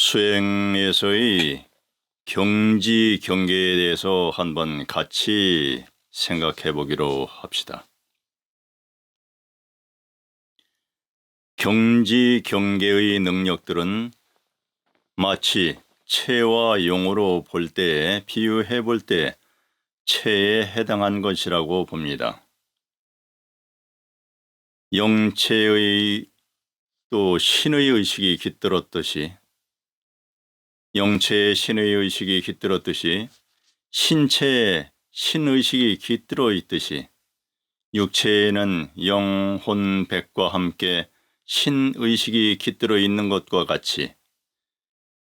수행에서의 경지 경계에 대해서 한번 같이 생각해 보기로 합시다. 경지 경계의 능력들은 마치 채와 용으로 볼 때, 비유해 볼 때 채에 해당한 것이라고 봅니다. 영체의 또 신의 의식이 깃들었듯이 영체에 신의 의식이 깃들었듯이 신체에 신의식이 깃들어 있듯이 육체에는 영혼 백과 함께 신의식이 깃들어 있는 것과 같이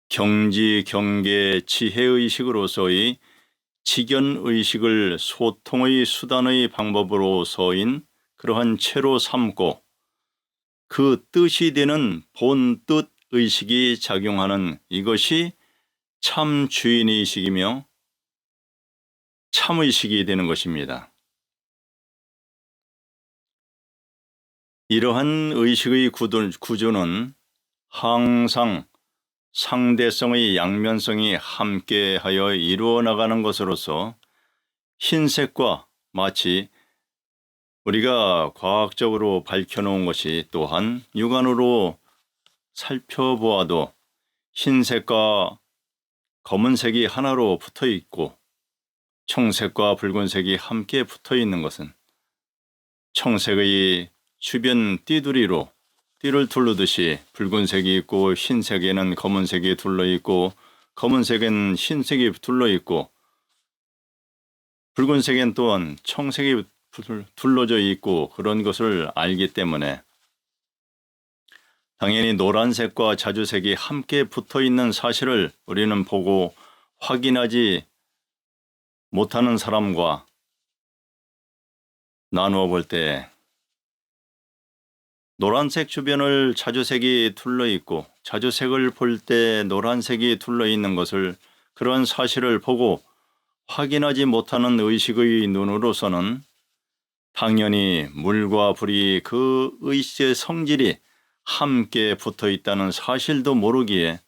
경지 경계 지혜의식으로서의 직연의식을 소통의 수단의 방법으로서인 그러한 채로 삼고 그 뜻이 되는 본뜻 의식이 작용하는 이것이 참 주인의식이며 참의식이 되는 것입니다. 이러한 의식의 구조는 항상 상대성의 양면성이 함께하여 이루어 나가는 것으로서 흰색과 마치 우리가 과학적으로 밝혀놓은 것이 또한 육안으로 살펴보아도 흰색과 검은색이 하나로 붙어 있고 청색과 붉은색이 함께 붙어 있는 것은 청색의 주변 띠두리로 띠를 둘르듯이 붉은색이 있고 흰색에는 검은색이 둘러 있고 검은색엔 흰색이 둘러 있고 붉은색엔 또한 청색이 둘러져 있고 그런 것을 알기 때문에 당연히 노란색과 자주색이 함께 붙어 있는 사실을 우리는 보고 확인하지 못하는 사람과 나누어 볼 때 노란색 주변을 자주색이 둘러 있고 자주색을 볼 때 노란색이 둘러 있는 것을 그런 사실을 보고 확인하지 못하는 의식의 눈으로서는 당연히 물과 불이 그 의식의 성질이 함께 붙어 있다는 사실도 모르기에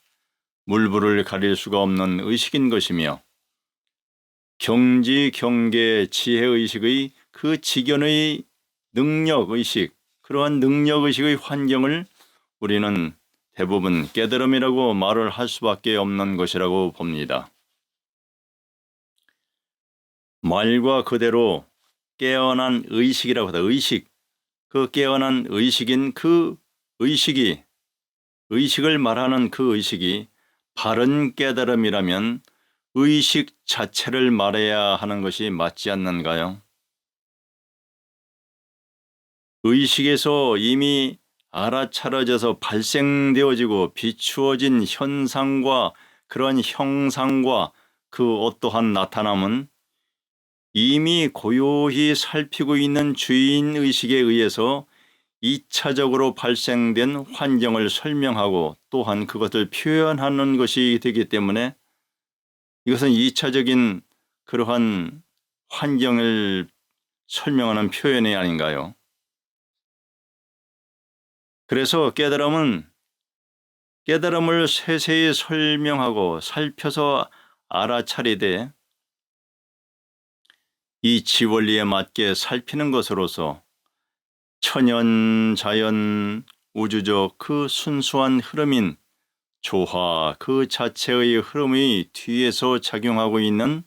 물불을 가릴 수가 없는 의식인 것이며 경지 경계 지혜의식의 그 직연의 능력의식 그러한 능력의식의 환경을 우리는 대부분 깨달음이라고 말을 할 수밖에 없는 것이라고 봅니다. 말과 그대로 깨어난 의식이라고 하다. 의식, 그 깨어난 의식인 그 의식이 의식을 말하는 그 의식이 바른 깨달음이라면 의식 자체를 말해야 하는 것이 맞지 않는가요? 의식에서 이미 알아차려져서 발생되어지고 비추어진 현상과 그런 형상과 그 어떠한 나타남은 이미 고요히 살피고 있는 주인의식에 의해서 2차적으로 발생된 환경을 설명하고 또한 그것을 표현하는 것이 되기 때문에 이것은 2차적인 그러한 환경을 설명하는 표현이 아닌가요? 그래서 깨달음을 세세히 설명하고 살펴서 알아차리되 이 지원리에 맞게 살피는 것으로서 천연, 자연, 우주적 그 순수한 흐름인 조화 그 자체의 흐름이 뒤에서 작용하고 있는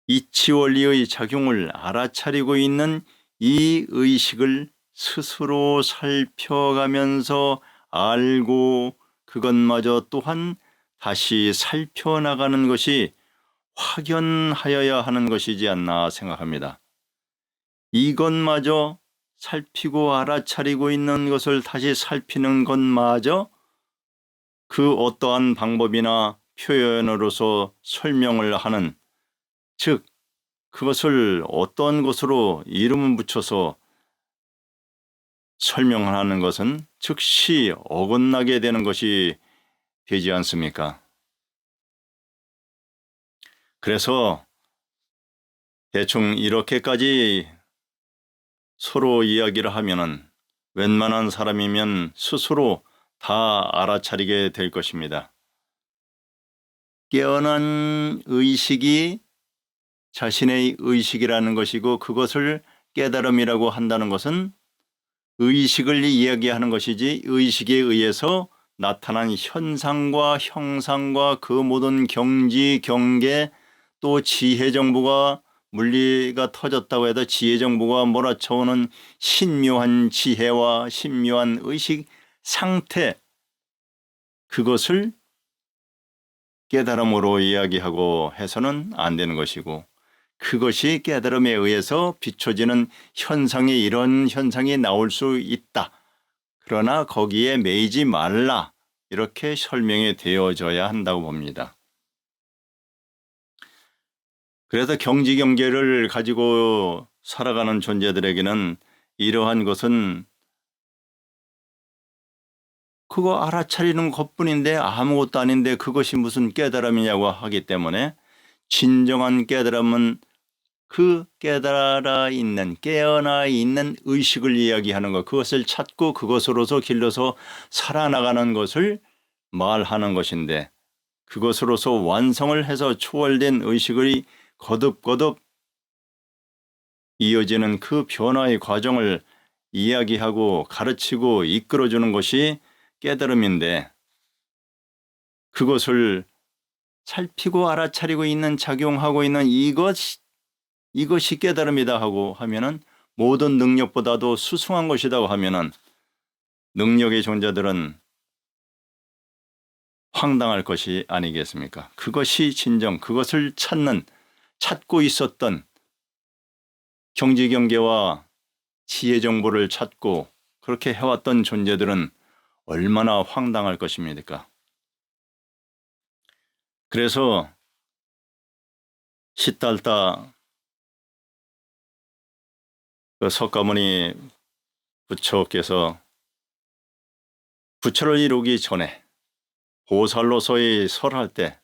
이치원리의 작용을 알아차리고 있는 이 의식을 스스로 살펴가면서 알고 그것마저 또한 다시 살펴나가는 것이 확연하여야 하는 것이지 않나 생각합니다. 이것마저 살피고 알아차리고 있는 것을 다시 살피는 것마저 그 어떠한 방법이나 표현으로서 설명을 하는 즉 그것을 어떤 것으로 이름을 붙여서 설명하는 것은 즉시 어긋나게 되는 것이 되지 않습니까? 그래서 대충 이렇게까지 서로 이야기를 하면은 웬만한 사람이면 스스로 다 알아차리게 될 것입니다. 깨어난 의식이 자신의 의식이라는 것이고 그것을 깨달음이라고 한다는 것은 의식을 이야기하는 것이지 의식에 의해서 나타난 현상과 형상과 그 모든 경지, 경계 또 지혜 정보가 물리가 터졌다고 해도 지혜 정보가 몰아쳐오는 신묘한 지혜와 신묘한 의식 상태 그것을 깨달음으로 이야기하고 해서는 안 되는 것이고 그것이 깨달음에 의해서 비춰지는 현상이 이런 현상이 나올 수 있다. 그러나 거기에 매이지 말라. 이렇게 설명이 되어져야 한다고 봅니다. 그래서 경지경계를 가지고 살아가는 존재들에게는 이러한 것은 그거 알아차리는 것뿐인데 아무것도 아닌데 그것이 무슨 깨달음이냐고 하기 때문에 진정한 깨달음은 그 깨달아 있는 깨어나 있는 의식을 이야기하는 것 그것을 찾고 그것으로서 길러서 살아나가는 것을 말하는 것인데 그것으로서 완성을 해서 초월된 의식의 거듭거듭 이어지는 그 변화의 과정을 이야기하고 가르치고 이끌어주는 것이 깨달음인데 그것을 살피고 알아차리고 있는 작용하고 있는 이것이 깨달음이다 하고 하면은 모든 능력보다도 수승한 것이라고 하면은 능력의 존재들은 황당할 것이 아니겠습니까? 그것이 진정 그것을 찾고 있었던 경지경계와 지혜 정보를 찾고 그렇게 해왔던 존재들은 얼마나 황당할 것입니까? 그래서 시달다 그 석가모니 부처께서 부처를 이루기 전에 보살로서의 설할 때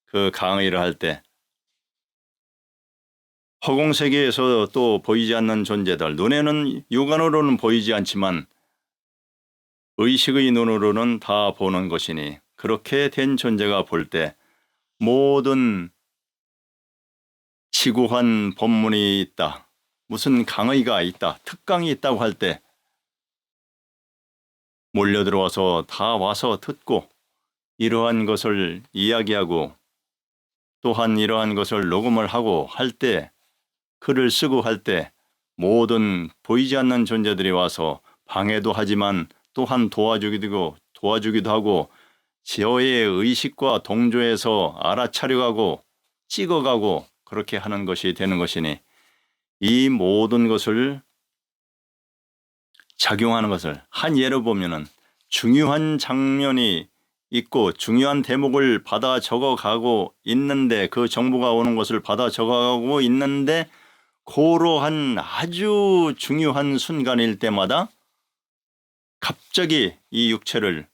그 강의를 할 때 허공세계에서 또 보이지 않는 존재들 눈에는 육안으로는 보이지 않지만 의식의 눈으로는 다 보는 것이니 그렇게 된 존재가 볼 때 모든 지구한 법문이 있다. 무슨 강의가 있다. 특강이 있다고 할 때 몰려들어와서 다 와서 듣고 이러한 것을 이야기하고 또한 이러한 것을 녹음을 하고 할 때 글을 쓰고 할 때 모든 보이지 않는 존재들이 와서 방해도 하지만 또한 도와주기도 하고 저의 의식과 동조해서 알아차려가고 찍어가고 그렇게 하는 것이 되는 것이니 이 모든 것을 작용하는 것을 한 예로 보면은 중요한 장면이 있고 중요한 대목을 받아 적어가고 있는데 그 정보가 오는 것을 받아 적어가고 있는데 그러한 아주 중요한 순간일 때마다 갑자기 이 육체를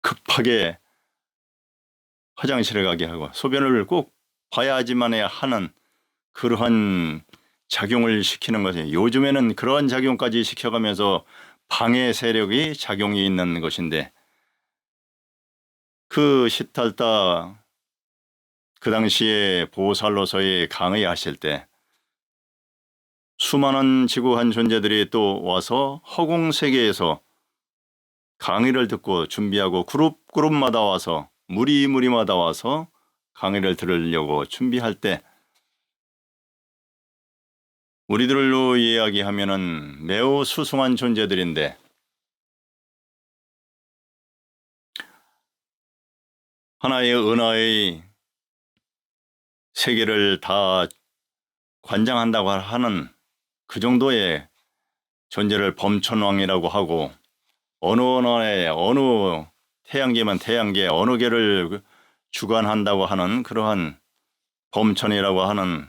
급하게 화장실에 가게 하고 소변을 꼭 봐야지만 해야 하는 그러한 작용을 시키는 것이 요즘에는 그러한 작용까지 시켜가면서 방해 세력이 작용이 있는 것인데 그 시탈다 그 당시에 보살로서의 강의하실 때 수많은 지구한 존재들이 또 와서 허공세계에서 강의를 듣고 준비하고 그룹마다 와서 무리마다 와서 강의를 들으려고 준비할 때 우리들로 이야기하면은 매우 수승한 존재들인데 하나의 은하의 세계를 다 관장한다고 하는 그 정도의 존재를 범천왕이라고 하고 어느 은하의 어느 태양계면 태양계 어느 계를 주관한다고 하는 그러한 범천이라고 하는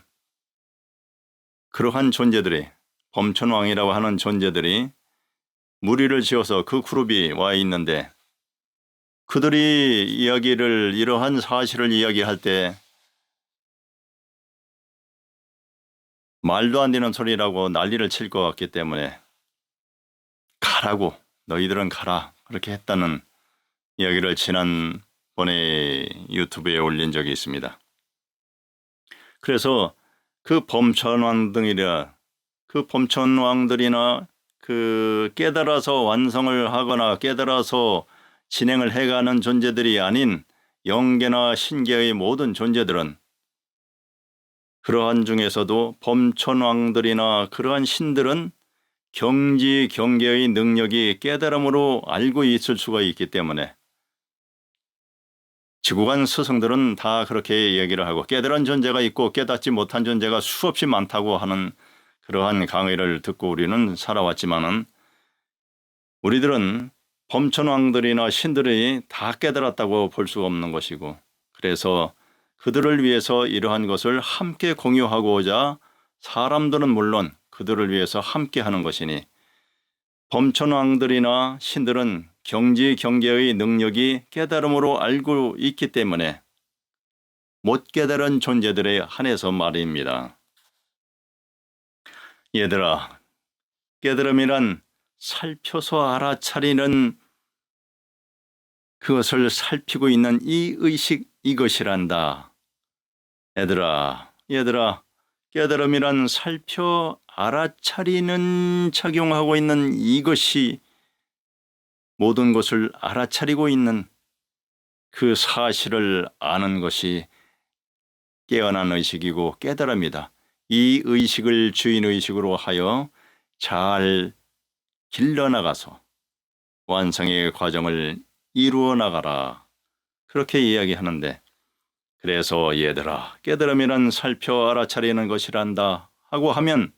그러한 존재들이 범천왕이라고 하는 존재들이 무리를 지어서 그 그룹이 와 있는데 그들이 이야기를 이러한 사실을 이야기할 때 말도 안 되는 소리라고 난리를 칠 것 같기 때문에 가라고 너희들은 가라 그렇게 했다는 이야기를 지난번에 유튜브에 올린 적이 있습니다. 그래서 그 범천왕들이나 그 깨달아서 완성을 하거나 깨달아서 진행을 해가는 존재들이 아닌 영계나 신계의 모든 존재들은 그러한 중에서도 범천왕들이나 그러한 신들은 경지 경계의 능력이 깨달음으로 알고 있을 수가 있기 때문에 지구관 스승들은 다 그렇게 얘기를 하고 깨달은 존재가 있고 깨닫지 못한 존재가 수없이 많다고 하는 그러한 강의를 듣고 우리는 살아왔지만은 우리들은 범천왕들이나 신들이 다 깨달았다고 볼 수가 없는 것이고 그래서 그들을 위해서 이러한 것을 함께 공유하고자 사람들은 물론 그들을 위해서 함께 하는 것이니 범천왕들이나 신들은 경지 경계의 능력이 깨달음으로 알고 있기 때문에 못 깨달은 존재들에 한해서 말입니다. 얘들아, 깨달음이란 살펴서 알아차리는 그것을 살피고 있는 이 의식 이것이란다. 얘들아, 깨달음이란 살펴 알아차리는 작용하고 있는 이것이 모든 것을 알아차리고 있는 그 사실을 아는 것이 깨어난 의식이고 깨달음이다. 이 의식을 주인의식으로 하여 잘 길러나가서 완성의 과정을 이루어 나가라. 그렇게 이야기하는데 그래서 얘들아 깨달음이란 살펴 알아차리는 것이란다 하고 하면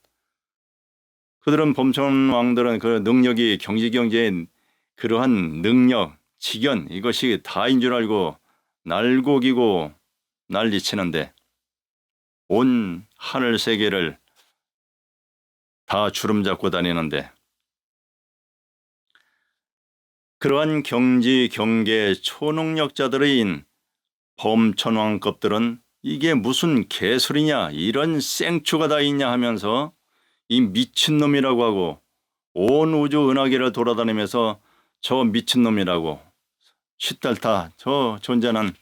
그들은 범천왕들은 그 능력이 경지경제의 그러한 능력, 직연 이것이 다인 줄 알고 날고기고 난리치는데 온 하늘 세계를 다 주름 잡고 다니는데 그러한 경지 경계 초능력자들인 범천왕급들은 이게 무슨 개소리냐 이런 생추가 다 있냐 하면서 이 미친놈이라고 하고 온 우주 은하계를 돌아다니면서 저 미친놈이라고 시달타 저 존재는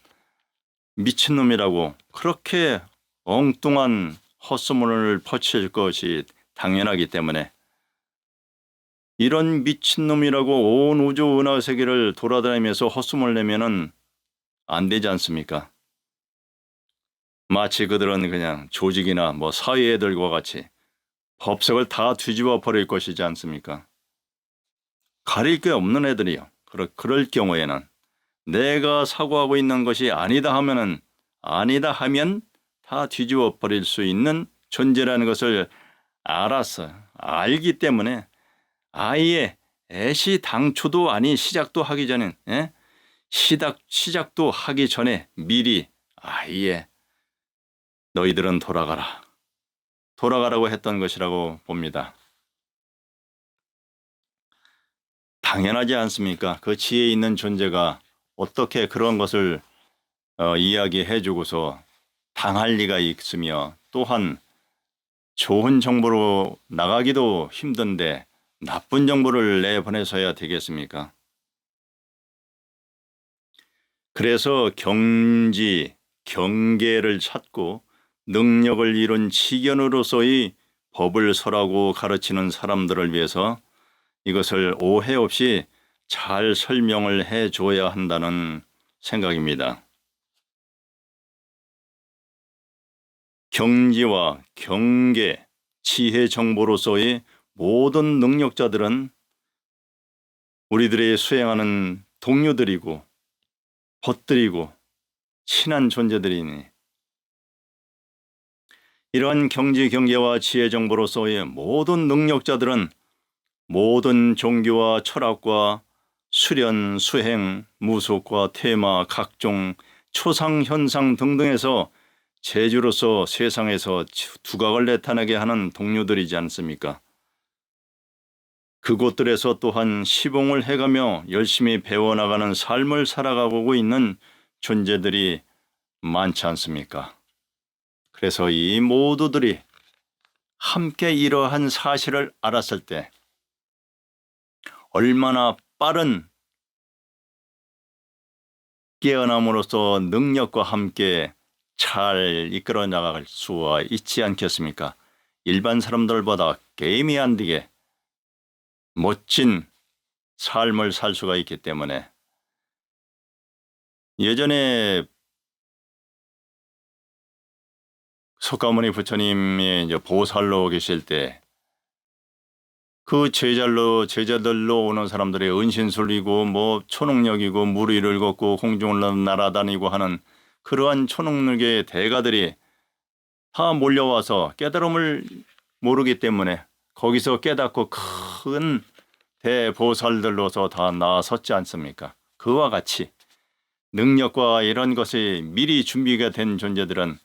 미친놈이라고 그렇게 엉뚱한 헛소문을 퍼칠 것이 당연하기 때문에 이런 미친놈이라고 온 우주 은하세계를 돌아다니면서 헛소문을 내면은 안 되지 않습니까? 마치 그들은 그냥 조직이나 뭐 사회 애들과 같이 법석을 다 뒤집어 버릴 것이지 않습니까? 가릴 게 없는 애들이요. 그럴 경우에는 내가 사고하고 있는 것이 아니다 하면 다 뒤집어 버릴 수 있는 존재라는 것을 알기 때문에 아예 애시당초도 아닌 시작도 하기 전에 시작도 하기 전에 미리 아예 너희들은 돌아가라고 했던 것이라고 봅니다. 당연하지 않습니까? 그 지혜 있는 존재가 어떻게 그런 것을 이야기해 주고서 당할 리가 있으며 또한 좋은 정보로 나가기도 힘든데 나쁜 정보를 내보내서야 되겠습니까? 그래서 경지, 경계를 찾고 능력을 이룬 지견으로서의 법을 설하고 가르치는 사람들을 위해서 이것을 오해 없이 잘 설명을 해줘야 한다는 생각입니다. 경지와 경계, 지혜 정보로서의 모든 능력자들은 우리들의 수행하는 동료들이고 벗들이고 친한 존재들이니 이러한 경지 경계와 지혜 정보로서의 모든 능력자들은 모든 종교와 철학과 수련, 수행, 무속과 테마, 각종 초상, 현상 등등에서 재주로서 세상에서 두각을 나타나게 하는 동료들이지 않습니까? 그곳들에서 또한 시봉을 해가며 열심히 배워나가는 삶을 살아가고 있는 존재들이 많지 않습니까? 그래서 이 모두들이 함께 이러한 사실을 알았을 때 얼마나 빠른 깨어남으로써 능력과 함께 잘 이끌어 나갈 수가 있지 않겠습니까? 일반 사람들보다 게임이 안 되게 멋진 삶을 살 수가 있기 때문에 예전에 석가모니 부처님이 이제 보살로 계실 때 그 제자들로 오는 사람들의 은신술이고 뭐 초능력이고 물 위를 걷고 공중을 날아다니고 하는 그러한 초능력의 대가들이 다 몰려와서 깨달음을 모르기 때문에 거기서 깨닫고 큰 대보살들로서 다 나섰지 않습니까? 그와 같이 능력과 이런 것이 미리 준비가 된 존재들은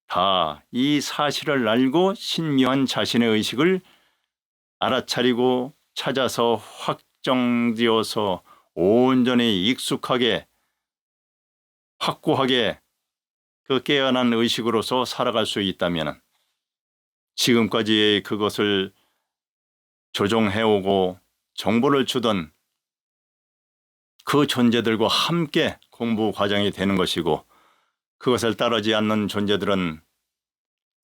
다 이 사실을 알고 신묘한 자신의 의식을 알아차리고 찾아서 확정지어서 온전히 익숙하게 확고하게 그 깨어난 의식으로서 살아갈 수 있다면 지금까지 그것을 조종해오고 정보를 주던 그 존재들과 함께 공부 과정이 되는 것이고 그것을 따르지 않는 존재들은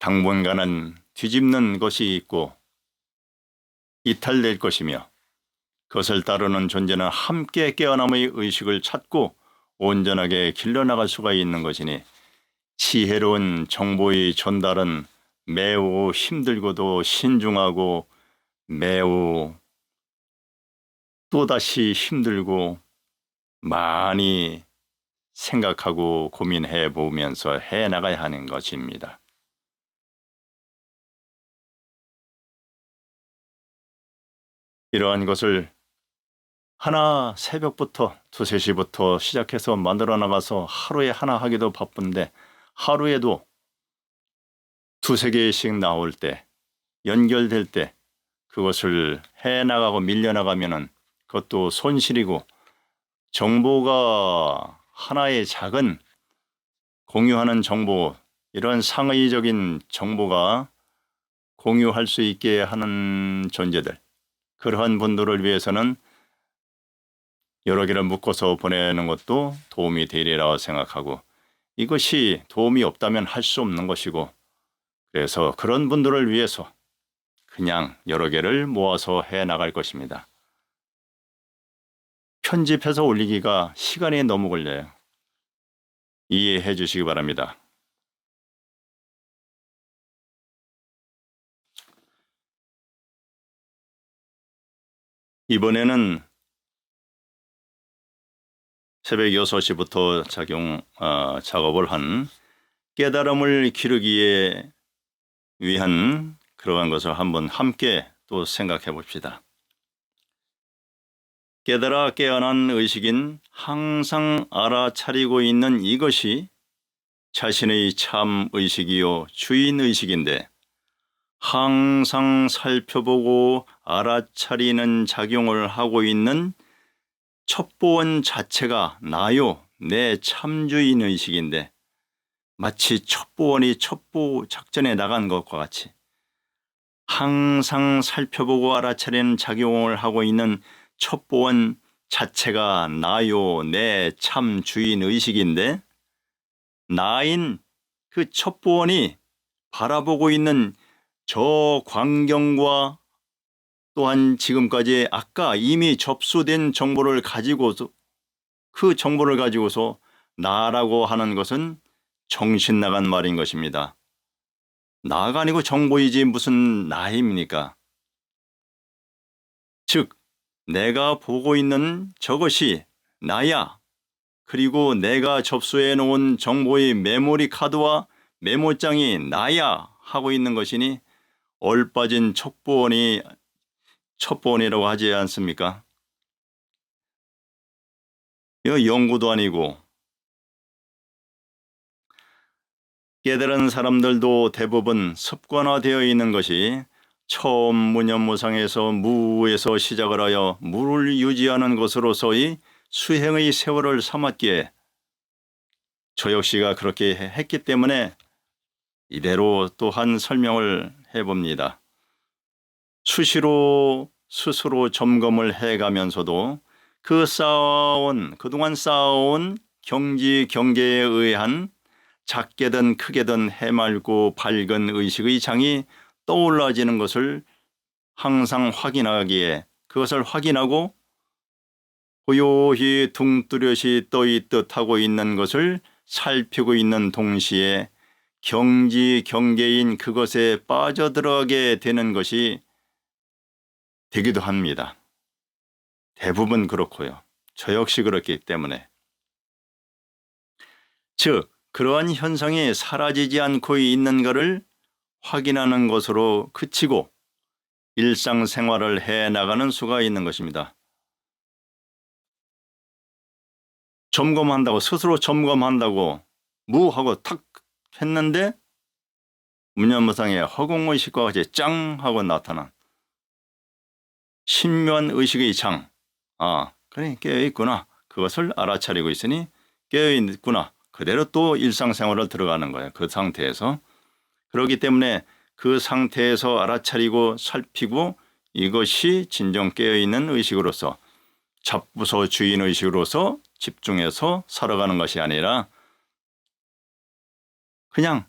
당분간은 뒤집는 것이 있고 이탈될 것이며 그것을 따르는 존재는 함께 깨어남의 의식을 찾고 온전하게 길러나갈 수가 있는 것이니 지혜로운 정보의 전달은 매우 힘들고도 신중하고 매우 또다시 힘들고 많이 생각하고 고민해 보면서 해 나가야 하는 것입니다. 이러한 것을 하나 새벽부터 2, 3시부터 시작해서 만들어 나가서 하루에 하나 하기도 바쁜데 하루에도 2, 3개씩 나올 때 연결될 때 그것을 해 나가고 밀려 나가면은 그것도 손실이고 정보가 하나의 작은 공유하는 정보 이런 상의적인 정보가 공유할 수 있게 하는 존재들 그러한 분들을 위해서는 여러 개를 묶어서 보내는 것도 도움이 되리라고 생각하고 이것이 도움이 없다면 할 수 없는 것이고 그래서 그런 분들을 위해서 그냥 여러 개를 모아서 해 나갈 것입니다. 편집해서 올리기가 시간이 너무 걸려요. 이해해 주시기 바랍니다. 이번에는 새벽 6시부터 작업을 한 깨달음을 기르기에 위한 그러한 것을 한번 함께 또 생각해 봅시다. 깨달아 깨어난 의식인 항상 알아차리고 있는 이것이 자신의 참 의식이요 주인 의식인데 항상 살펴보고 알아차리는 작용을 하고 있는 첩보원 자체가 나요 내 참주인 의식인데 마치 첩보원이 첩보 작전에 나간 것과 같이 항상 살펴보고 알아차리는 작용을 하고 있는 첩보원 자체가 나요 내 참주인 의식인데 나인 그 첩보원이 바라보고 있는 저 광경과 또한 지금까지 아까 이미 접수된 정보를 가지고서 그 정보를 가지고서 나라고 하는 것은 정신 나간 말인 것입니다. 나가 아니고 정보이지 무슨 나입니까? 즉 내가 보고 있는 저것이 나야. 그리고 내가 접수해 놓은 정보의 메모리 카드와 메모장이 나야 하고 있는 것이니 얼빠진 첩보원이라고 하지 않습니까? 이거 연구도 아니고 깨달은 사람들도 대부분 습관화되어 있는 것이 처음 무념무상에서 무에서 시작을 하여 무를 유지하는 것으로서의 수행의 세월을 삼았기에 저 역시가 그렇게 했기 때문에 이대로 또한 설명을 해봅니다. 수시로 스스로 점검을 해가면서도 그동안 쌓아온 경지 경계에 의한 작게든 크게든 해맑고 밝은 의식의 장이 떠올라지는 것을 항상 확인하기에 그것을 확인하고 고요히 둥뚜렷이 떠있듯 하고 있는 것을 살피고 있는 동시에 경지 경계인 그것에 빠져들어가게 되는 것이 되기도 합니다. 대부분 그렇고요. 저 역시 그렇기 때문에. 즉 그러한 현상이 사라지지 않고 있는가를 확인하는 것으로 그치고 일상생활을 해나가는 수가 있는 것입니다. 점검한다고 스스로 점검한다고 무하고 탁 했는데 무념무상의 허공의식과 같이 짱 하고 나타난 신묘한 의식의 장. 그래 깨어있구나. 그것을 알아차리고 있으니 깨어있구나. 그대로 또 일상생활을 들어가는 거예요. 그 상태에서. 그렇기 때문에 그 상태에서 알아차리고 살피고 이것이 진정 깨어있는 의식으로서 잡부서 주인의식으로서 집중해서 살아가는 것이 아니라 그냥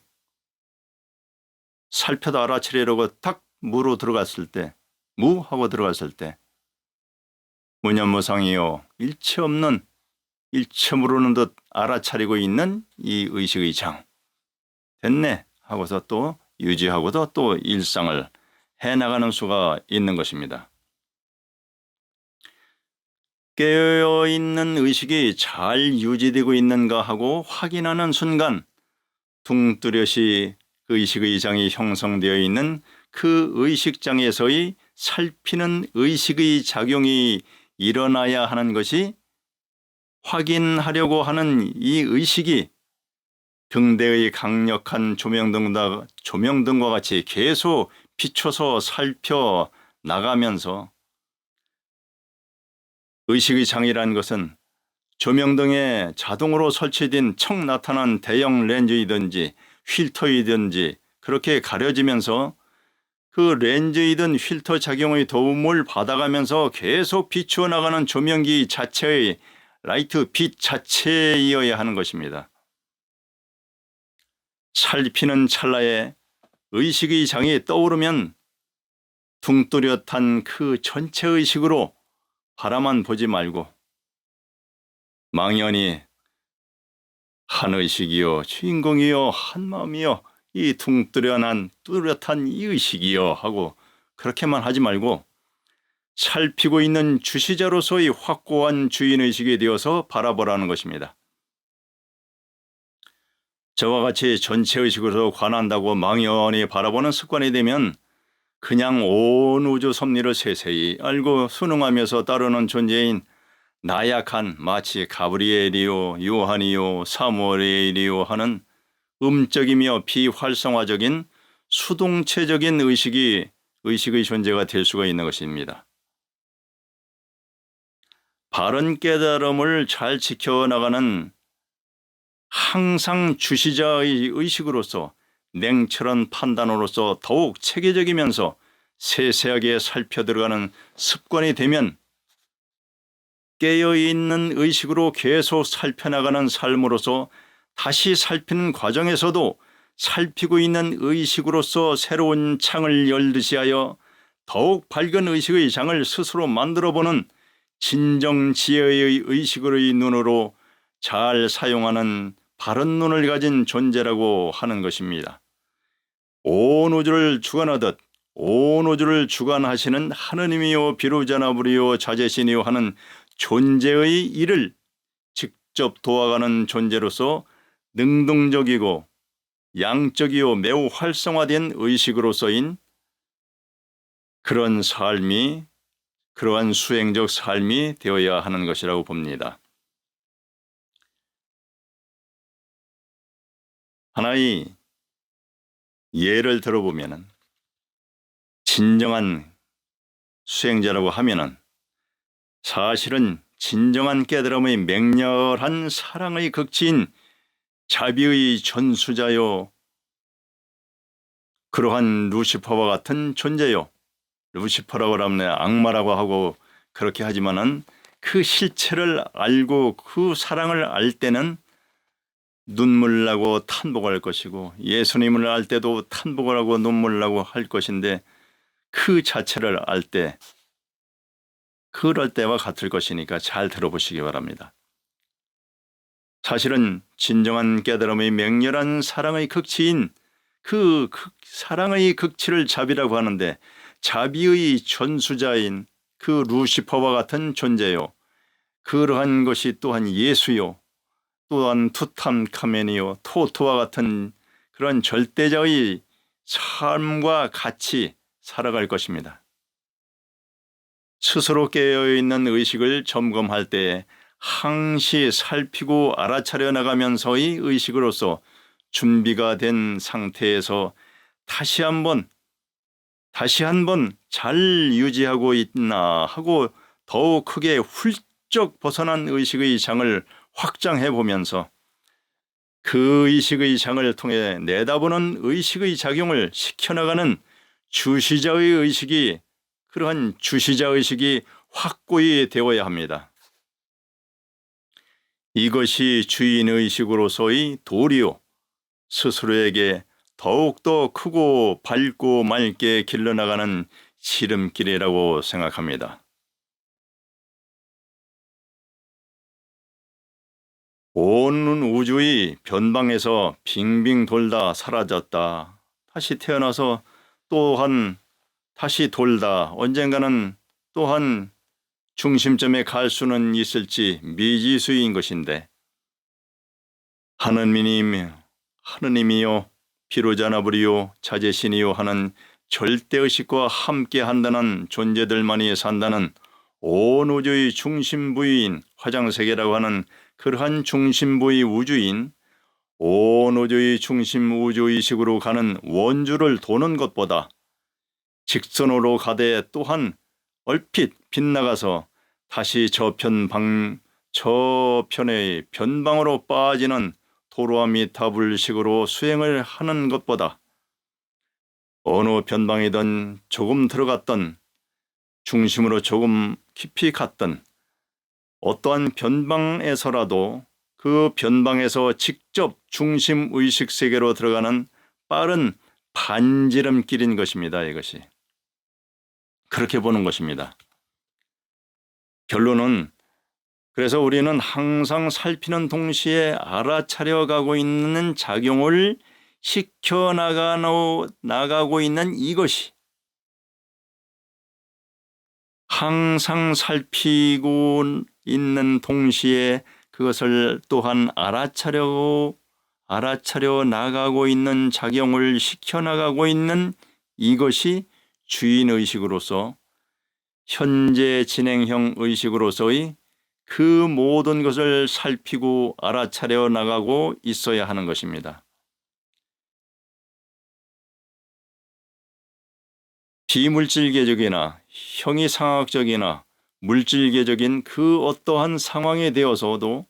살펴도 알아차리려고 탁 무로 들어갔을 때 무하고 들어갔을 때 무념무상이요 일체 없는 일체 모르는 듯 알아차리고 있는 이 의식의 장 됐네 하고서 또 유지하고도 또 일상을 해나가는 수가 있는 것입니다. 깨어있는 의식이 잘 유지되고 있는가 하고 확인하는 순간 둥뚜렷이 의식의 장이 형성되어 있는 그 의식장에서의 살피는 의식의 작용이 일어나야 하는 것이 확인하려고 하는 이 의식이 등대의 강력한 조명등과 같이 계속 비춰서 살펴 나가면서 의식의 장이라는 것은 조명등에 자동으로 설치된 척 나타난 대형 렌즈이든지 필터이든지 그렇게 가려지면서 그 렌즈이든 필터 작용의 도움을 받아가면서 계속 비추어 나가는 조명기 자체의 라이트 빛 자체이어야 하는 것입니다. 살피는 찰나에 의식의 장이 떠오르면 둥뚜렷한 그 전체 의식으로 바라만 보지 말고 망연히 한 의식이요 주인공이요 한 마음이요 이 둥뚜렷한 이 의식이요 하고 그렇게만 하지 말고 살피고 있는 주시자로서의 확고한 주인의식이 되어서 바라보라는 것입니다. 저와 같이 전체의식으로 관한다고 망연히 바라보는 습관이 되면 그냥 온 우주 섭리를 세세히 알고 순응하면서 따르는 존재인 나약한 마치 가브리엘이요 요한이요 사무엘이요 하는 음적이며 비활성화적인 수동체적인 의식의 존재가 될 수가 있는 것입니다. 바른 깨달음을 잘 지켜나가는 항상 주시자의 의식으로서 냉철한 판단으로서 더욱 체계적이면서 세세하게 살펴 들어가는 습관이 되면 깨어있는 의식으로 계속 살펴나가는 삶으로서 다시 살피는 과정에서도 살피고 있는 의식으로서 새로운 창을 열듯이 하여 더욱 밝은 의식의 장을 스스로 만들어보는 진정 지혜의 의식의 눈으로 잘 사용하는 바른 눈을 가진 존재라고 하는 것입니다. 온 우주를 주관하듯 온 우주를 주관하시는 하느님이요 비루자나부리요 자제신이요 하는 존재의 일을 직접 도와가는 존재로서 능동적이고 양적이요 매우 활성화된 의식으로서인 그런 삶이 그러한 수행적 삶이 되어야 하는 것이라고 봅니다. 하나의 예를 들어보면 진정한 수행자라고 하면은 사실은 진정한 깨달음의 맹렬한 사랑의 극치인 자비의 전수자요 그러한 루시퍼와 같은 존재요. 루시퍼라고 하면 악마라고 하고 그렇게 하지만은 그 실체를 알고 그 사랑을 알 때는 눈물 나고 탄복할 것이고, 예수님을 알 때도 탄복을 하고 눈물 나고 할 것인데, 그 자체를 알 때 그럴 때와 같을 것이니까 잘 들어보시기 바랍니다. 사실은 진정한 깨달음의 맹렬한 사랑의 극치인 그 사랑의 극치를 자비라고 하는데, 자비의 전수자인 그 루시퍼와 같은 존재요, 그러한 것이 또한 예수요, 또한 투탕카멘이요, 토토와 같은 그런 절대자의 삶과 같이 살아갈 것입니다. 스스로 깨어있는 의식을 점검할 때에 항시 살피고 알아차려 나가면서의 의식으로서 준비가 된 상태에서 다시 한번 잘 유지하고 있나 하고 더욱 크게 훌쩍 벗어난 의식의 장을 확장해 보면서 그 의식의 장을 통해 내다보는 의식의 작용을 시켜나가는 주시자의 의식이, 그러한 주시자의식이 확고히 되어야 합니다. 이것이 주인의식으로서의 도리요, 스스로에게 더욱더 크고 밝고 맑게 길러나가는 지름길이라고 생각합니다. 온 우주의 변방에서 빙빙 돌다 사라졌다, 다시 태어나서 또한 다시 돌다 언젠가는 또한 중심점에 갈 수는 있을지 미지수인 것인데, 하느님이요 비로자나브리요 자제신이요 하는 절대의식과 함께 한다는 존재들만이 산다는 온 우주의 중심부인 화장세계라고 하는 그러한 중심부의 우주인, 온 우주의 중심 우주의식으로 가는 원주를 도는 것보다 직선으로 가되 또한 얼핏 빗나가서 다시 저편의 변방으로 빠지는 도로아미타불식으로 수행을 하는 것보다 어느 변방이든 조금 들어갔던, 중심으로 조금 깊이 갔던 어떠한 변방에서라도 그 변방에서 직접 중심의식 세계로 들어가는 빠른 반지름길인 것입니다. 이것이 그렇게 보는 것입니다. 결론은, 그래서 우리는 항상 살피는 동시에 알아차려가고 있는 작용을 나가고 있는 이것이, 항상 살피고 있는 동시에 그것을 또한 알아차려 나가고 있는 작용을 시켜나가고 있는 이것이 주인의식으로서, 현재 진행형 의식으로서의 그 모든 것을 살피고 알아차려 나가고 있어야 하는 것입니다. 비물질계적이나 형이상학적이나 물질계적인 그 어떠한 상황에 대해서도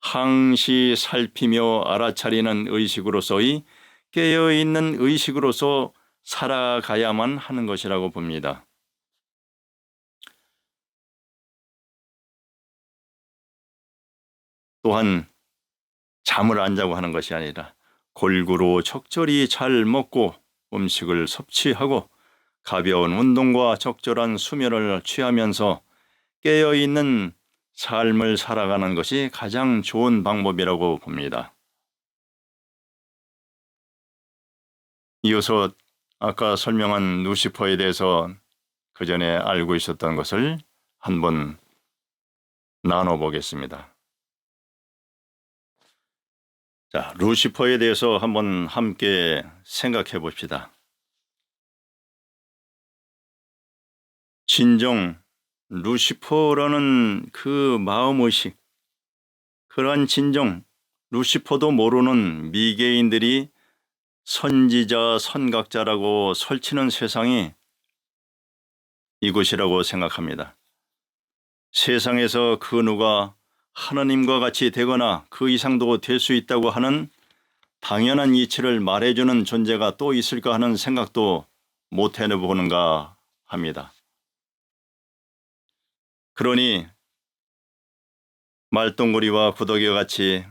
항시 살피며 알아차리는 의식으로서의 깨어있는 의식으로서 살아가야만 하는 것이라고 봅니다. 또한 잠을 안 자고 하는 것이 아니라 골고루 적절히 잘 먹고 음식을 섭취하고 가벼운 운동과 적절한 수면을 취하면서 깨어있는 삶을 살아가는 것이 가장 좋은 방법이라고 봅니다. 이어서 아까 설명한 루시퍼에 대해서 그 전에 알고 있었던 것을 한번 나눠보겠습니다. 자, 루시퍼에 대해서 한번 함께 생각해 봅시다. 진정 루시퍼라는 그 마음의식, 그러한 진정 루시퍼도 모르는 미개인들이 선지자, 선각자라고 설치는 세상이 이곳이라고 생각합니다. 세상에서 그 누가 하나님과 같이 되거나 그 이상도 될 수 있다고 하는 당연한 이치를 말해주는 존재가 또 있을까 하는 생각도 못 해보는가 합니다. 그러니 말똥구리와 구더기와 같이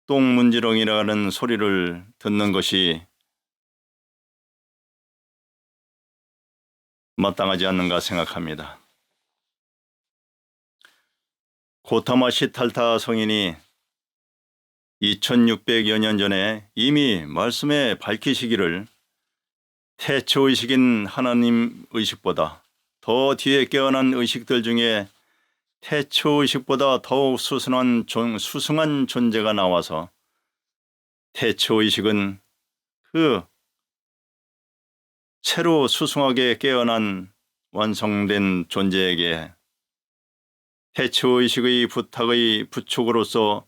똥문지렁이라는 소리를 듣는 것이 마땅하지 않는가 생각합니다. 고타마 시탈타 성인이 2600여 년 전에 이미 말씀에 밝히시기를 태초의식인 하나님 의식보다 더 뒤에 깨어난 의식들 중에 태초의식보다 더욱 수승한 존재가 나와서 태초의식은 그 새로 수승하게 깨어난 완성된 존재에게 태초의식의 부탁의 부축으로서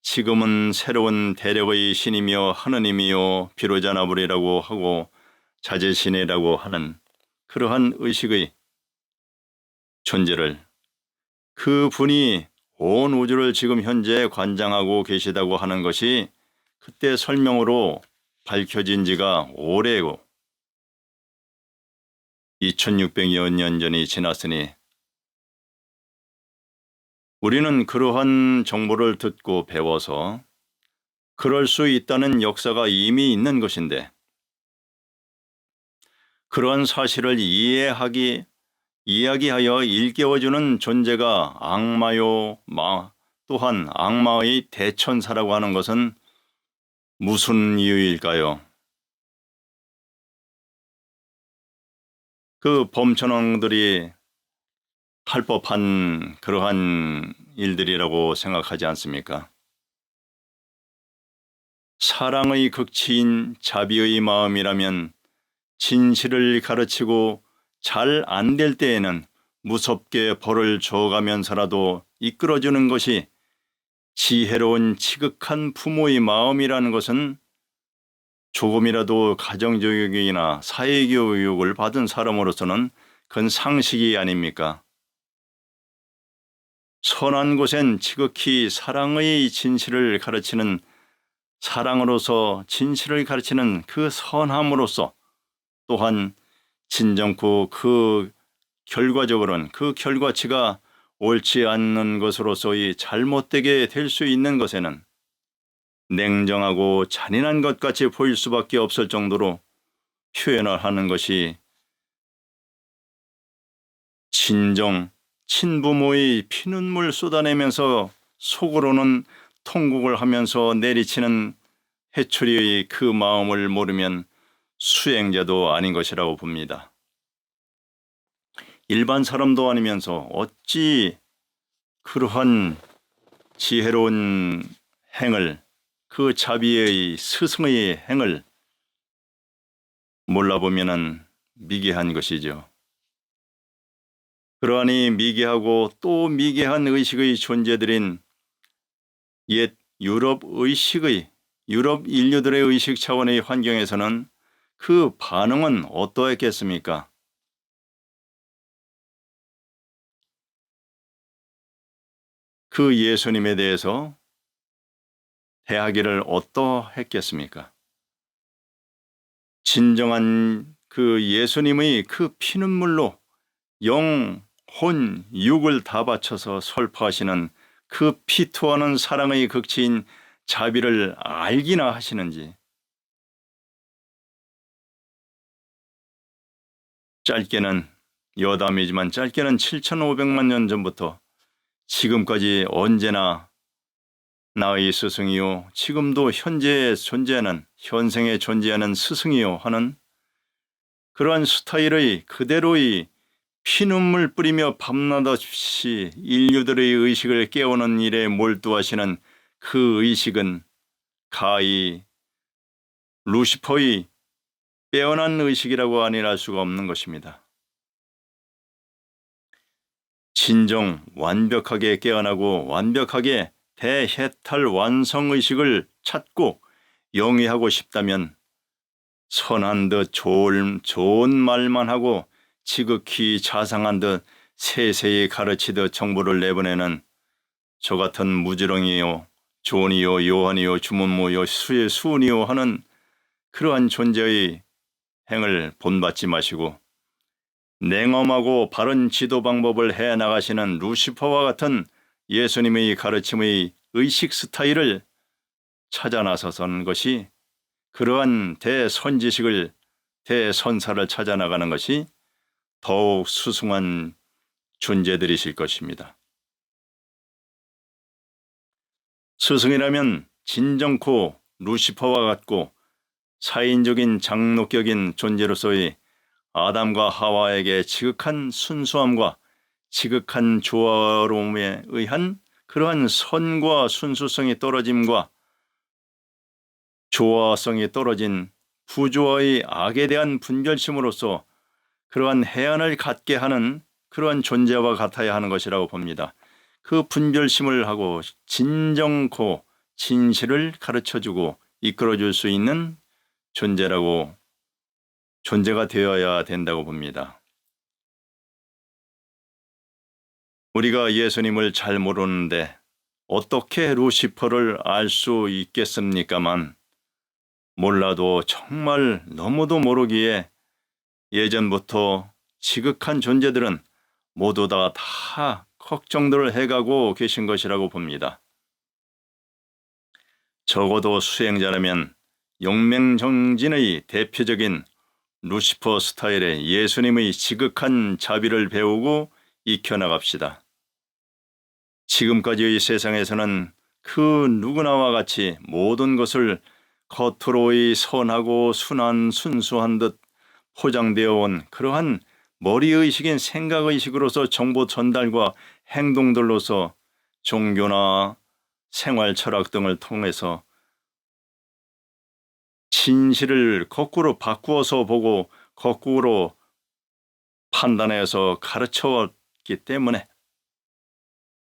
지금은 새로운 대력의 신이며 하느님이요 비로자나불이라고 하고 자제신이라고 하는 그러한 의식의 존재를 그 분이 온 우주를 지금 현재 관장하고 계시다고 하는 것이 그때 설명으로 밝혀진 지가 오래고 2600여 년 전이 지났으니 우리는 그러한 정보를 듣고 배워서 그럴 수 있다는 역사가 이미 있는 것인데 그런 사실을 이야기하여 일깨워주는 존재가 악마요, 또한 악마의 대천사라고 하는 것은 무슨 이유일까요? 그 범천왕들이 할 법한 그러한 일들이라고 생각하지 않습니까? 사랑의 극치인 자비의 마음이라면 진실을 가르치고 잘 안 될 때에는 무섭게 벌을 줘가면서라도 이끌어주는 것이 지혜로운 지극한 부모의 마음이라는 것은 조금이라도 가정교육이나 사회교육을 받은 사람으로서는 그건 상식이 아닙니까? 선한 곳엔 지극히 사랑의 진실을 가르치는 사랑으로서 진실을 가르치는 그 선함으로써 또한 진정코 그 결과적으로는 그 결과치가 옳지 않는 것으로서의 잘못되게 될 수 있는 것에는 냉정하고 잔인한 것 같이 보일 수밖에 없을 정도로 표현을 하는 것이 진정 친부모의 피눈물 쏟아내면서 속으로는 통곡을 하면서 내리치는 해초리의 그 마음을 모르면 수행자도 아닌 것이라고 봅니다. 일반 사람도 아니면서 어찌 그러한 지혜로운 행을 그 자비의 스승의 행을 몰라보면 미개한 것이죠. 그러하니 미개하고 또 미개한 의식의 존재들인 옛 유럽 인류들의 의식 차원의 환경에서는 그 반응은 어떠했겠습니까? 그 예수님에 대해서 대하기를 어떠했겠습니까? 진정한 그 예수님의 그 피눈물로 영, 혼, 육을 다 바쳐서 설파하시는 그 피토하는 사랑의 극치인 자비를 알기나 하시는지 짧게는 여담이지만 짧게는 7,500만 년 전부터 지금까지 언제나 나의 스승이요 지금도 현재에 존재하는 현생에 존재하는 스승이요 하는 그러한 스타일의 그대로의 피눈물 뿌리며 밤낮없이 인류들의 의식을 깨우는 일에 몰두하시는 그 의식은 가히 루시퍼의 빼어난 의식이라고 아니할 수가 없는 것입니다. 진정 완벽하게 깨어나고 완벽하게 대해탈 완성의식을 찾고 영위하고 싶다면 선한 듯 좋은 말만 하고 지극히 자상한 듯 세세히 가르치듯 정보를 내보내는 저 같은 무지렁이요 존이요 요한이요 주문무요 수은이요 하는 그러한 존재의 행을 본받지 마시고 냉엄하고 바른 지도 방법을 해나가시는 루시퍼와 같은 예수님의 가르침의 의식 스타일을 찾아 나서선 것이, 그러한 대선지식을, 대선사를 찾아 나가는 것이 더욱 수승한 존재들이실 것입니다. 스승이라면 진정코 루시퍼와 같고 사인적인 장로격인 존재로서의 아담과 하와에게 지극한 순수함과 지극한 조화로움에 의한 그러한 선과 순수성이 떨어짐과 조화성이 떨어진 부조화의 악에 대한 분별심으로써 그러한 해안을 갖게 하는 그러한 존재와 같아야 하는 것이라고 봅니다. 그 분별심을 하고 진정코 진실을 가르쳐주고 이끌어줄 수 있는 존재가 되어야 된다고 봅니다. 우리가 예수님을 잘 모르는데 어떻게 루시퍼를 알 수 있겠습니까만, 몰라도 정말 너무도 모르기에 예전부터 지극한 존재들은 모두 다 걱정들을 해가고 계신 것이라고 봅니다. 적어도 수행자라면 용맹정진의 대표적인 루시퍼 스타일의 예수님의 지극한 자비를 배우고 익혀나갑시다. 지금까지의 세상에서는 그 누구나와 같이 모든 것을 겉으로의 선하고 순한 순수한 듯 포장되어 온 그러한 머리의식인 생각의식으로서 정보 전달과 행동들로서 종교나 생활 철학 등을 통해서 진실을 거꾸로 바꾸어서 보고 거꾸로 판단해서 가르쳐왔기 때문에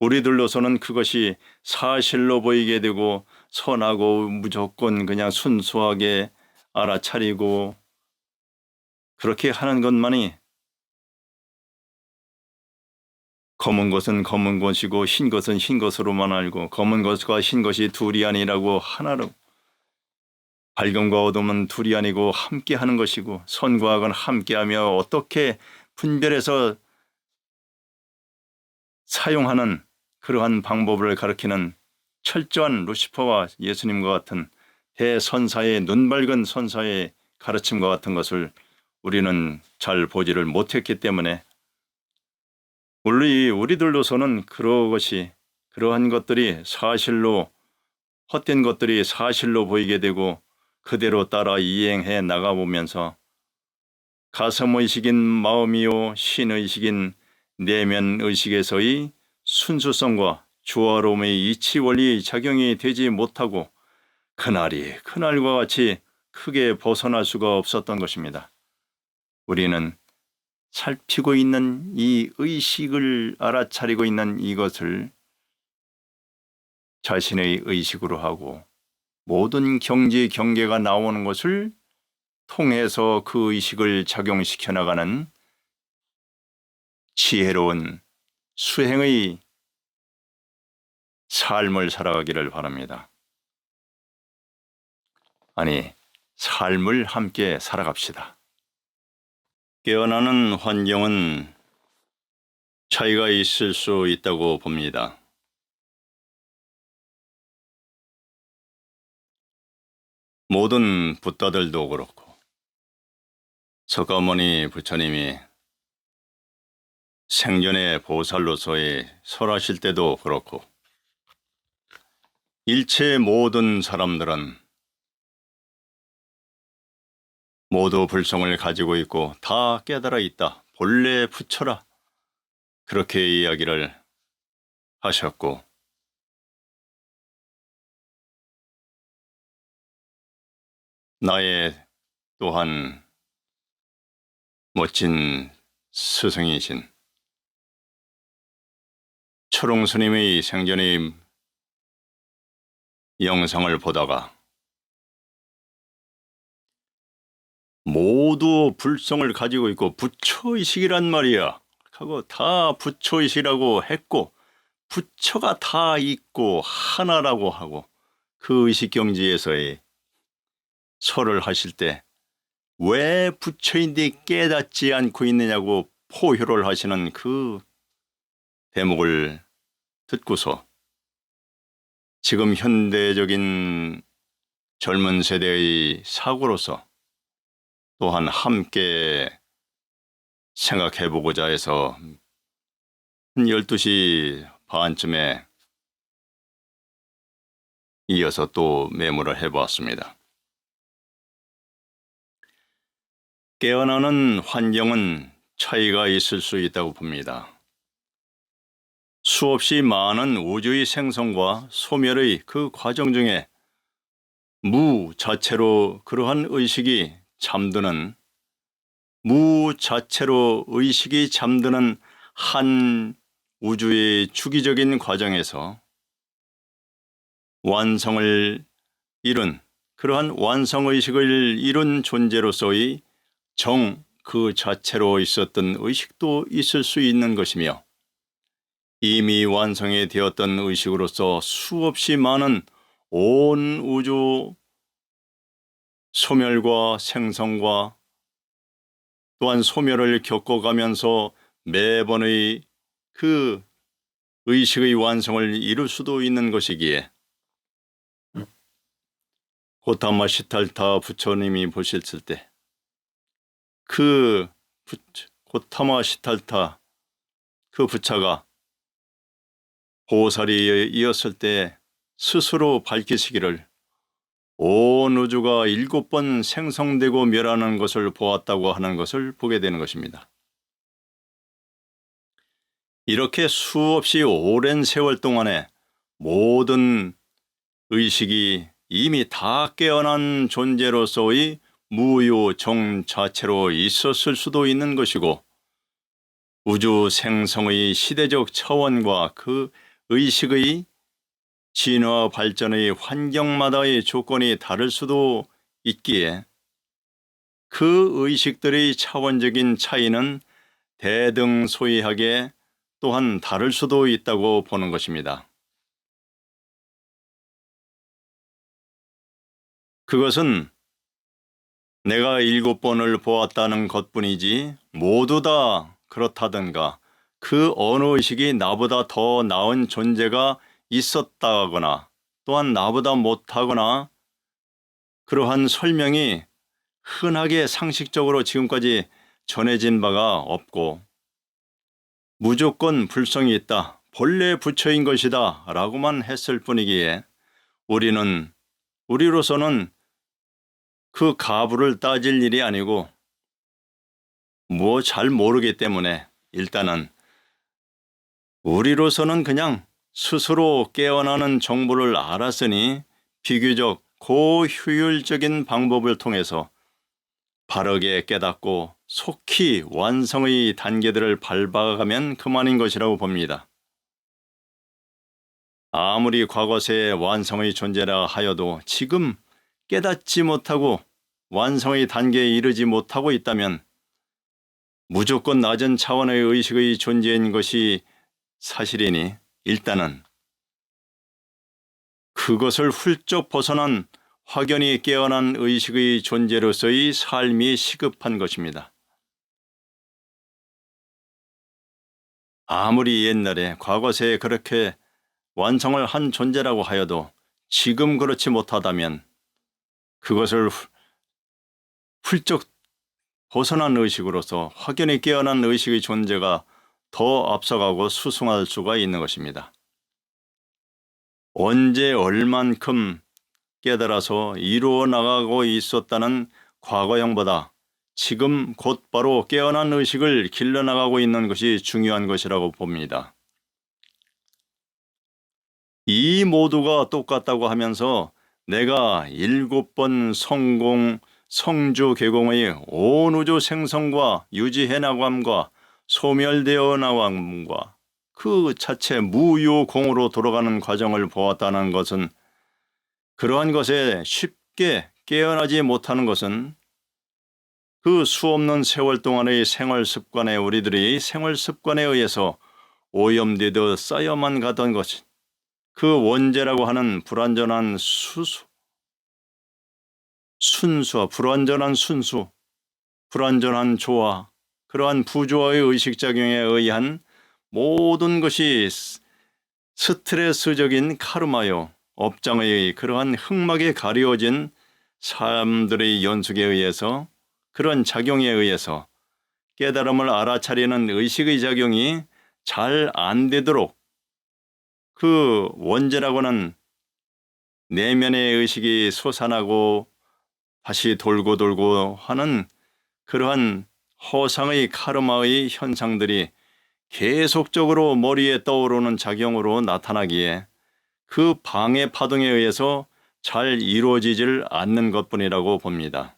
우리들로서는 그것이 사실로 보이게 되고 선하고 무조건 그냥 순수하게 알아차리고 그렇게 하는 것만이 검은 것은 검은 것이고 흰 것은 흰 것으로만 알고 검은 것과 흰 것이 둘이 아니라고 하나로, 밝음과 어둠은 둘이 아니고 함께 하는 것이고 선과 악은 함께하며 어떻게 분별해서 사용하는 그러한 방법을 가르치는 철저한 루시퍼와 예수님과 같은 대선사의 눈 밝은 선사의 가르침과 같은 것을 우리는 잘 보지를 못했기 때문에 우리들로서는 그러한 것들이 사실로, 헛된 것들이 사실로 보이게 되고 그대로 따라 이행해 나가보면서 가슴의식인 마음이요 신의식인 내면의식에서의 순수성과 조화로움의 이치원리의 작용이 되지 못하고 그날이 그날과 같이 크게 벗어날 수가 없었던 것입니다. 우리는 살피고 있는 이 의식을 알아차리고 있는 이것을 자신의 의식으로 하고 모든 경지 경계가 나오는 것을 통해서 그 의식을 작용시켜 나가는 지혜로운 수행의 삶을 살아가기를 바랍니다. 아니, 삶을 함께 살아갑시다. 깨어나는 환경은 차이가 있을 수 있다고 봅니다. 모든 붓다들도 그렇고 석가모니 부처님이 생전의 보살로서의 설하실 때도 그렇고 일체 모든 사람들은 모두 불성을 가지고 있고 다 깨달아 있다. 본래 부처라. 그렇게 이야기를 하셨고 나의 또한 멋진 스승이신 초롱 스님의 생전의 영상을 보다가 모두 불성을 가지고 있고 부처의식이란 말이야 하고 다 부처의식이라고 했고 부처가 다 있고 하나라고 하고 그 의식경지에서의 설을 하실 때 왜 부처인데 깨닫지 않고 있느냐고 포효를 하시는 그 대목을 듣고서 지금 현대적인 젊은 세대의 사고로서 또한 함께 생각해보고자 해서 한 12시 반쯤에 이어서 또 메모를 해보았습니다. 깨어나는 환경은 차이가 있을 수 있다고 봅니다. 수없이 많은 우주의 생성과 소멸의 그 과정 중에 무 자체로 그러한 의식이 잠드는 한 우주의 주기적인 과정에서 완성을 이룬 그러한 완성의식을 이룬 존재로서의 그 자체로 있었던 의식도 있을 수 있는 것이며 이미 완성이 되었던 의식으로서 수없이 많은 온 우주 소멸과 생성과 또한 소멸을 겪어가면서 매번의 그 의식의 완성을 이룰 수도 있는 것이기에 고타마 시탈타 부처님이 보셨을 때 고타마 시탈타 그 부처가 보살이 이었을 때 스스로 밝히시기를 온 우주가 7번 생성되고 멸하는 것을 보았다고 하는 것을 보게 되는 것입니다. 이렇게 수없이 오랜 세월 동안에 모든 의식이 이미 다 깨어난 존재로서의 무유 정 자체로 있었을 수도 있는 것이고 우주 생성의 시대적 차원과 그 의식의 진화 발전의 환경마다의 조건이 다를 수도 있기에 그 의식들의 차원적인 차이는 대등소이하게 또한 다를 수도 있다고 보는 것입니다. 그것은 내가 7번을 보았다는 것뿐이지 모두 다 그렇다든가 그 어느 의식이 나보다 더 나은 존재가 있었다거나 또한 나보다 못하거나 그러한 설명이 흔하게 상식적으로 지금까지 전해진 바가 없고 무조건 불성이 있다, 본래 부처인 것이다 라고만 했을 뿐이기에 우리로서는 그 가부를 따질 일이 아니고 잘 모르기 때문에 일단은 우리로서는 그냥 스스로 깨어나는 정보를 알았으니 비교적 고효율적인 방법을 통해서 바르게 깨닫고 속히 완성의 단계들을 밟아가면 그만인 것이라고 봅니다. 아무리 과거세의 완성의 존재라 하여도 지금 깨닫지 못하고 완성의 단계에 이르지 못하고 있다면 무조건 낮은 차원의 의식의 존재인 것이 사실이니 일단은 그것을 훌쩍 벗어난 확연히 깨어난 의식의 존재로서의 삶이 시급한 것입니다. 아무리 옛날에 과거세에 그렇게 완성을 한 존재라고 하여도 지금 그렇지 못하다면 그것을 훌쩍 벗어난 의식으로서 확연히 깨어난 의식의 존재가 더 앞서가고 수승할 수가 있는 것입니다. 언제 얼만큼 깨달아서 이루어 나가고 있었다는 과거형보다 지금 곧바로 깨어난 의식을 길러나가고 있는 것이 중요한 것이라고 봅니다. 이 모두가 똑같다고 하면서 내가 7번 성주 개공의 온 우주 생성과 유지해 나감과 소멸되어 나감과 그 자체 무효공으로 돌아가는 과정을 보았다는 것은 그러한 것에 쉽게 깨어나지 못하는 것은 그 수없는 세월 동안의 생활 습관에 우리들이 생활 습관에 의해서 오염되듯 쌓여만 가던 것, 그 원죄라고 하는 불완전한 불완전한 조화, 그러한 부조화의 의식작용에 의한 모든 것이 스트레스적인 카르마요, 업장의 그러한 흑막에 가려진 사람들의 연속에 의해서, 그런 작용에 의해서 깨달음을 알아차리는 의식의 작용이 잘 안 되도록 그 원죄라고는 내면의 의식이 솟아나고 다시 돌고 돌고 하는 그러한 허상의 카르마의 현상들이 계속적으로 머리에 떠오르는 작용으로 나타나기에 그 방해 파동에 의해서 잘 이루어지질 않는 것뿐이라고 봅니다.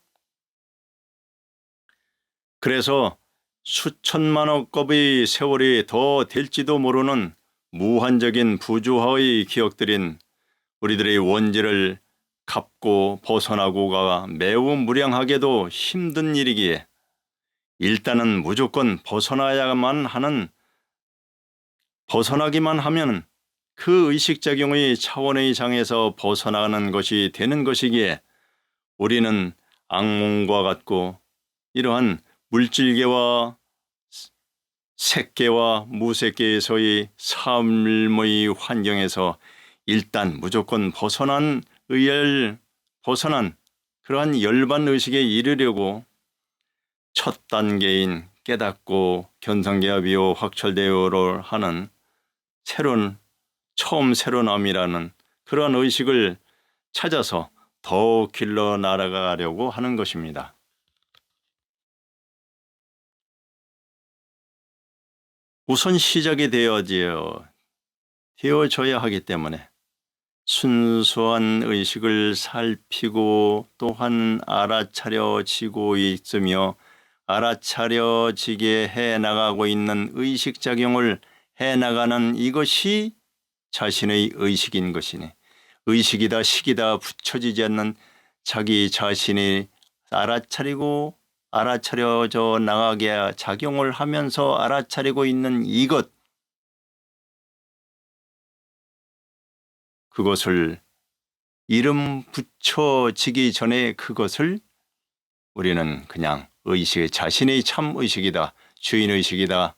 그래서 수천만억 겁의 세월이 더 될지도 모르는 무한적인 부조화의 기억들인 우리들의 원죄를 갚고 벗어나고가 매우 무량하게도 힘든 일이기에 일단은 무조건 벗어나기만 하면 그 의식작용의 차원의 장에서 벗어나는 것이 되는 것이기에 우리는 악몽과 같고 이러한 물질계와 색계와 무색계에서의 삶의 환경에서 일단 무조건 벗어난 그러한 열반의식에 이르려고 첫 단계인 깨닫고 견성개합이요 확철대오를 하는 새로남이라는 그러한 의식을 찾아서 더욱 길러 나아가려고 하는 것입니다. 우선 시작이 되어져야 하기 때문에 순수한 의식을 살피고 또한 알아차려지고 있으며 알아차려지게 해나가고 있는 의식작용을 해나가는 이것이 자신의 의식인 것이니 의식이다 식이다 붙여지지 않는 자기 자신이 알아차려져 나가게 작용을 하면서 알아차리고 있는 이것, 그것을 이름 붙여지기 전에 그것을 우리는 그냥 자신의 참의식이다, 주인의식이다,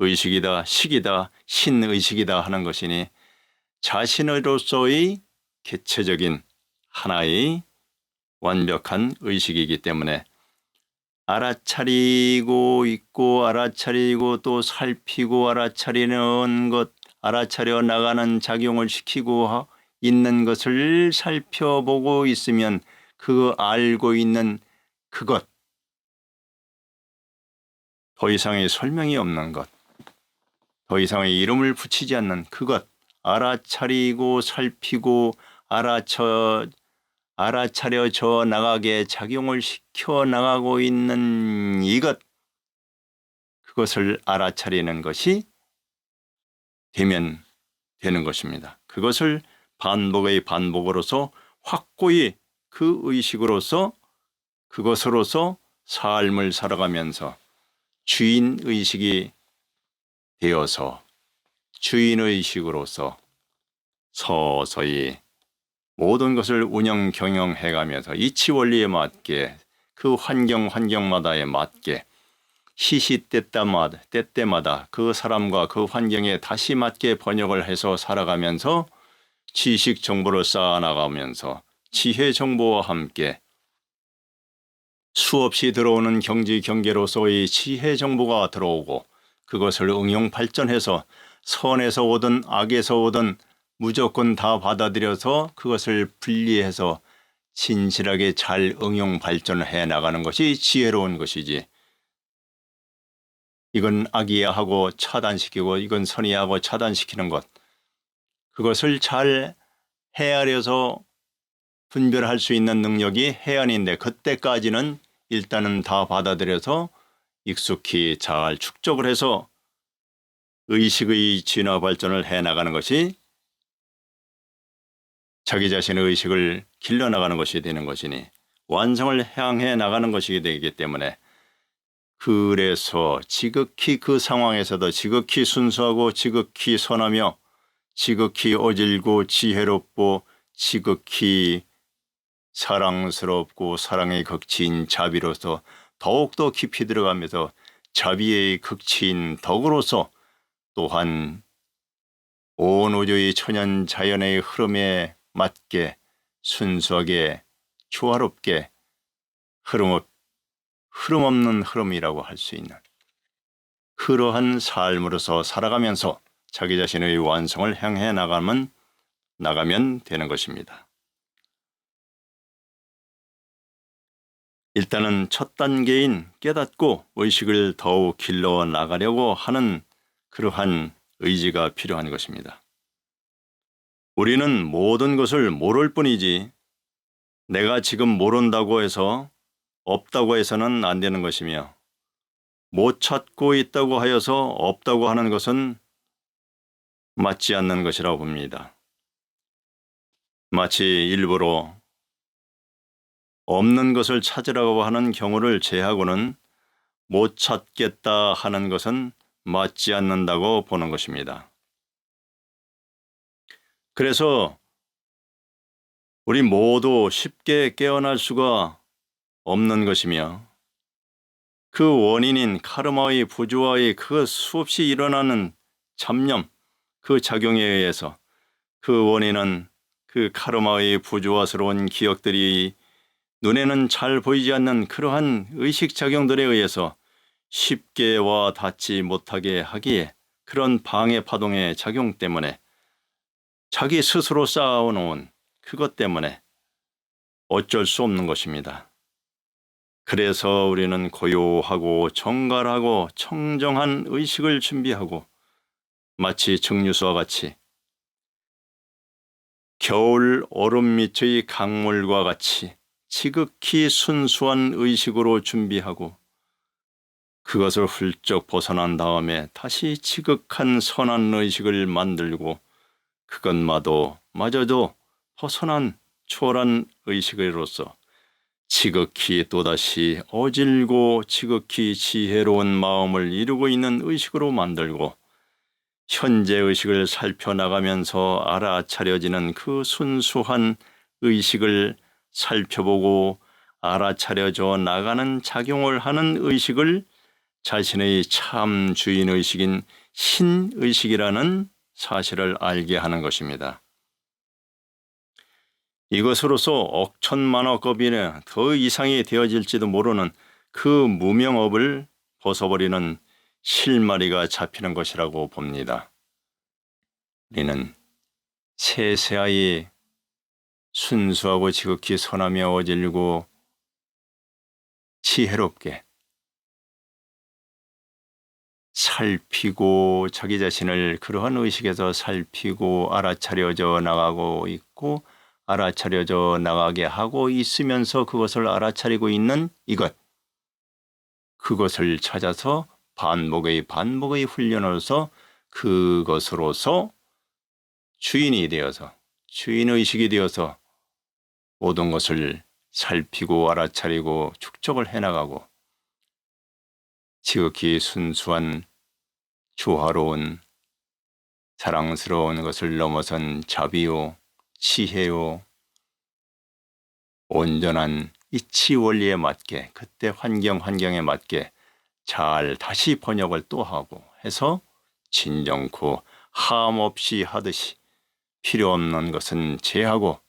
의식이다, 식이다, 신의식이다 하는 것이니 자신으로서의 개체적인 하나의 완벽한 의식이기 때문에 알아차리고 있고 알아차리고 또 살피고 알아차리는 것, 알아차려 나가는 작용을 시키고 있는 것을 살펴보고 있으면 그 알고 있는 그것, 더 이상의 설명이 없는 것, 더 이상의 이름을 붙이지 않는 그것, 알아차리고 살피고 알아차려져 나가게 작용을 시켜 나가고 있는 이것, 그것을 알아차리는 것이 되면 되는 것입니다. 그것을 반복의 반복으로서 확고히 그 의식으로서 그것으로서 삶을 살아가면서 주인의식이 되어서 주인의식으로서 서서히 모든 것을 운영 경영해가면서 이치 원리에 맞게 그 환경마다에 맞게 때때마다 그 사람과 그 환경에 다시 맞게 번역을 해서 살아가면서 지식 정보를 쌓아나가면서 지혜 정보와 함께 수없이 들어오는 경지 경계로서의 지혜 정보가 들어오고 그것을 응용 발전해서 선에서 오든 악에서 오든 무조건 다 받아들여서 그것을 분리해서 진실하게 잘 응용 발전을 해 나가는 것이 지혜로운 것이지. 이건 악이야 하고 차단시키고 이건 선이야 하고 차단시키는 것, 그것을 잘 헤아려서 분별할 수 있는 능력이 해안인데 그때까지는 일단은 다 받아들여서 익숙히 잘 축적을 해서 의식의 진화 발전을 해나가는 것이 자기 자신의 의식을 길러나가는 것이 되는 것이니 완성을 향해 나가는 것이 되기 때문에 그래서 지극히 그 상황에서도 지극히 순수하고 지극히 선하며 지극히 어질고 지혜롭고 지극히 사랑스럽고 사랑의 극치인 자비로서 더욱더 깊이 들어가면서 자비의 극치인 덕으로서 또한 온 우주의 천연 자연의 흐름에 맞게 순수하게 조화롭게 흐름 없는 흐름이라고 할 수 있는 그러한 삶으로서 살아가면서 자기 자신의 완성을 향해 나가면 되는 것입니다. 일단은 첫 단계인 깨닫고 의식을 더욱 길러 나가려고 하는 그러한 의지가 필요한 것입니다. 우리는 모든 것을 모를 뿐이지 내가 지금 모른다고 해서 없다고 해서는 안 되는 것이며 못 찾고 있다고 하여서 없다고 하는 것은 맞지 않는 것이라고 봅니다. 마치 일부러 없는 것을 찾으라고 하는 경우를 제하고는 못 찾겠다 하는 것은 맞지 않는다고 보는 것입니다. 그래서 우리 모두 쉽게 깨어날 수가 없는 것이며 그 원인인 카르마의 부조화의 그 수없이 일어나는 잡념, 그 작용에 의해서 그 원인은 그 카르마의 부조화스러운 기억들이 눈에는 잘 보이지 않는 그러한 의식작용들에 의해서 쉽게 와 닿지 못하게 하기에 그런 방해 파동의 작용 때문에 자기 스스로 쌓아놓은 그것 때문에 어쩔 수 없는 것입니다. 그래서 우리는 고요하고 정갈하고 청정한 의식을 준비하고 마치 정류수와 같이 겨울 얼음 밑의 강물과 같이 지극히 순수한 의식으로 준비하고 그것을 훌쩍 벗어난 다음에 다시 지극한 선한 의식을 만들고 그것마저도 벗어난 초월한 의식으로서 지극히 또다시 어질고 지극히 지혜로운 마음을 이루고 있는 의식으로 만들고 현재 의식을 살펴나가면서 알아차려지는 그 순수한 의식을 살펴보고 알아차려져 나가는 작용을 하는 의식을 자신의 참 주인의식인 신의식이라는 사실을 알게 하는 것입니다. 이것으로서 억천만억업이나 더 이상이 되어질지도 모르는 그 무명업을 벗어버리는 실마리가 잡히는 것이라고 봅니다. 우리는 세세하게 순수하고 지극히 선하며 어질고 지혜롭게 살피고 자기 자신을 그러한 의식에서 살피고 알아차려져 나가고 있고 알아차려져 나가게 하고 있으면서 그것을 알아차리고 있는 그것을 찾아서 반복의 훈련으로서 그것으로서 주인이 되어서 주인의식이 되어서 모든 것을 살피고 알아차리고 축적을 해나가고 지극히 순수한 조화로운 사랑스러운 것을 넘어선 자비요 지혜요 온전한 이치 원리에 맞게 그때 환경에 맞게 잘 다시 번역을 또 하고 해서 진정코 함없이 하듯이 필요 없는 것은 제하고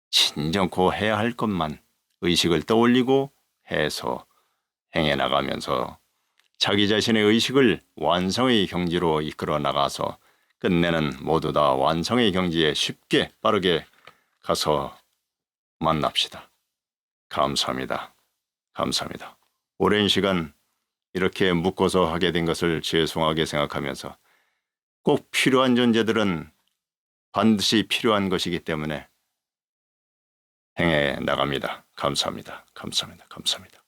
진정코 해야 할 것만 의식을 떠올리고 해서 행해 나가면서 자기 자신의 의식을 완성의 경지로 이끌어 나가서 끝내는 모두 다 완성의 경지에 쉽게 빠르게 가서 만납시다. 감사합니다. 감사합니다. 오랜 시간 이렇게 묶어서 하게 된 것을 죄송하게 생각하면서 꼭 필요한 존재들은 반드시 필요한 것이기 때문에 행해 나갑니다. 감사합니다. 감사합니다. 감사합니다.